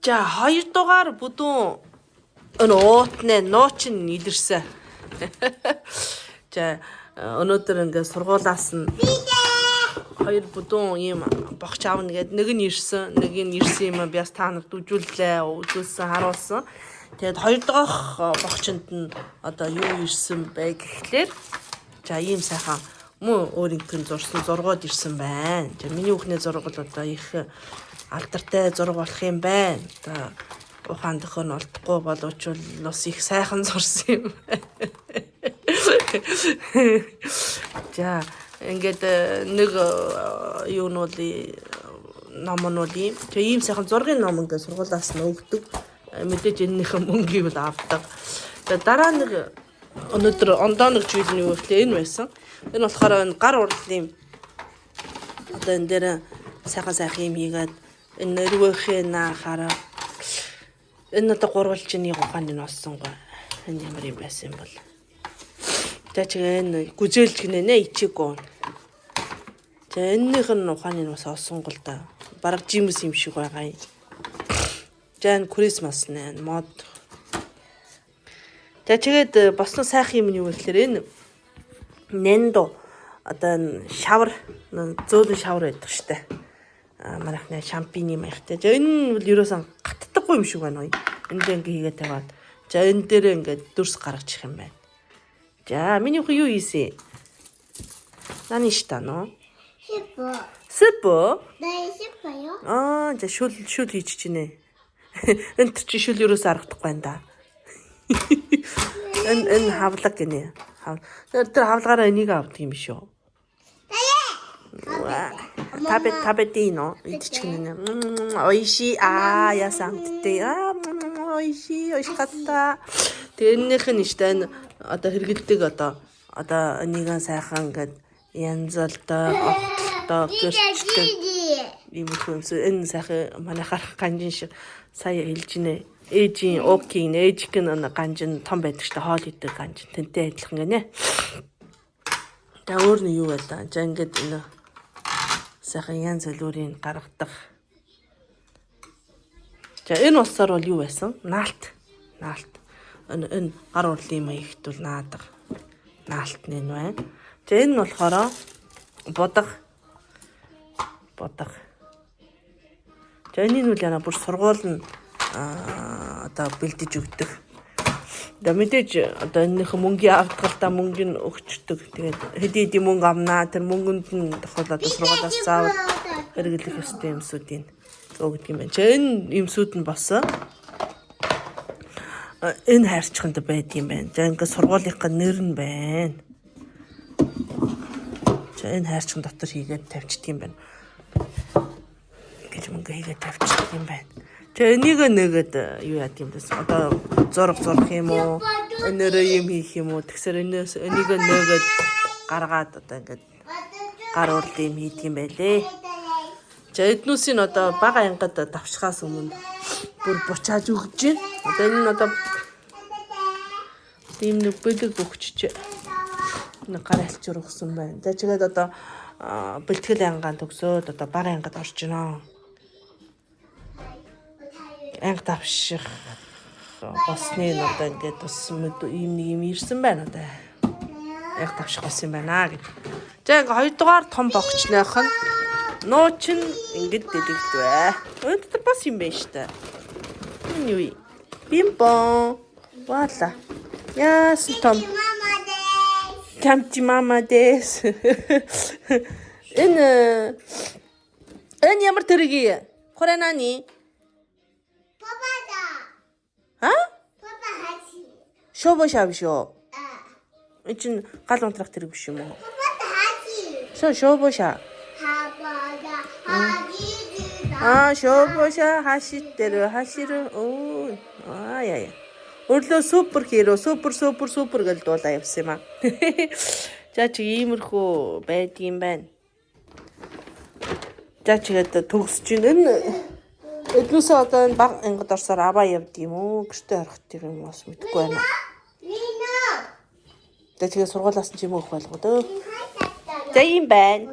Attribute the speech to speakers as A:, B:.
A: За 2 дугаар бүдүүн уутны нуучин идэрсэн. За өнөөдөр ингээд сургуулаас нь 2 бүдүүн ийм богч аавна гэдэг нэг нь ирсэн юм би бас та нарт үзүүллээ, үзүүлсэн, харуулсан. Тэгээд 2 дахь богчонд нь одоо юу ирсэн бэ гэхлээр за ийм сайхан мөн өөрийнхөө зурсан зургууд ирсэн байна. За миний хүүхний зураг бол одоо их алдартай зураг болох юм байна. Одоо ухаан дөхөр нь олдохгүй боловч бас их сайхан зурсан юм. За ингээд нэг юунууд номнууд юм. Тэгээ ийм сайхан зургийн ном ингээд сургуулаас нь өгдөг. Мэдээж энэнийхэн мөнгийг бол авдаг. Тэгээ дараа нэг өнөөдөр ондоо нэг жилийн юу гэхлээр энэ байсан. Энэ болохоор гар урлын одоо энэ дээр сайхан юм хийгээд энэ өргөхийн хараа энэ одоо гурвалжны ухааны нооссон гоо. Энэ ямар юм байсан юм бол. За чигээ энэ гүзээлж гинэ ичээгөө. За энэнийх нь ухааны ноос олсон гол да. Бараг жимс юм шиг байгаа юм. За энэ Крисмас нэ мод. За чигээд босон сайхан юм нь юу гэхлээр энэ Nendo одоо шавар зөөлөн шавар байдаг штэ. Манайхны шампины маягтай. За энэ бол ерөөсөн гаттдаггүй юм шиг байна уу. Энд ингээ хийгээ тавиад. За энэ дээр ингээ дүрс гаргачих юм байна. За миний хөө юу ийсэн? Нани штано? Супо?
B: 네, 싶어요.
A: За шүл хийж чинь. Энд чи шүл ерөөсөө аргахдаггүй байна да. Энэ хавлаг гинэ. Тэр хавлагаараа энийг авдаг юм шүү. Табетино идчихнэ. Ойши ясамттэй. Ойшкатта. Тэрнийх нь штэ одоо хэрэгэлдэг одоо энийгээ сайхан ингээд янзалтай огтлтой гэрчдэг юм хүмүүс энэ сайхан манайхаар ганжин шиг сая хэлж нэ. Ээжийн окийн ээжик нь ганжин том байдаг штэ хоол идэг ганжин тэнтэй адилхан гинэ. За өөр нь юу байлаа? За ингээд энэ сайхан янз бүрийн гаргадаг. За энэ усаар бол юу байсан? Наалт. Энэ гар урлын маягт бол наадаг. Наалт нь байна. За энэ нь болохоор бодог. За энэ нь үл яна бүр сургууль нь одоо бэлдэж өгдөг. Одоо мэдээж одоо энэхэн мөнгөний авдгалтаа мөнгө нь өгчдөг. Тэгээд хэдий мөнгө авнаа тэр мөнгөнд нь тохиол одоо сургуулиас заавал хэрэглэх ёстой юмсуудыг өгдөг юм байна. Энэ юмсууд нь босон. Энэ хайрчханд байд юм байна. За ингээд сургуулийнхаа нэр нь байна. За энэ хайрчхан дотор хийгээд тавьчихдаг юм байна. Гэж мөнгө хийгээд тавьчихдаг юм байна. За энийг нэгэд юу яд юм дэс одоо зураг юм уу энэрээ юм хийх юм уу тэгсэр энийг нэгэд гаргаад одоо ингээд гар урд юм хийдэг юм байлээ. За эднүүсийн одоо бага ангад давшихаас өмнө бүр бучааж өгч байна. Одоо энэ нь одоо тийм нэг бэлэг өгчж нэг гар алч өргөсөн байна. За чигээд одоо бэлтгэл ангаан төгсөөд одоо бага ангад орж гинэ. Анги давших босны одоо ингээд бас юм ирсэн байна одоо. Анги давших болсон юм байна гэж. За ингээ 2 дугаар том богчных нь нуучин ингээд дэлгдвэ. Өнөөдөр бас юм байна штэ. Энэ юу? Бимбон. Вала. Яс том. Камчи мама дэс. Энэ ямар тэрэг? Хоранани? Шово шавшо. Эчин гал унтрах тэрэг биш юм уу? Шово ша. Шово ша хашитэр хашир. Яа. Өрлөө супер хиро супер гэж дуулаа явсан юм аа. За чи иймэрхүү байдгийм байна. За чигээд төгсөж байна. Эднүсээ одоо энэ баг ангид орсоор аваа явд юм уу? Гэртээ орох юм бас мэдэхгүй байна. Тэгээд сургуулаас нь чимээ өгөх байлгүй дөө. За юм байна.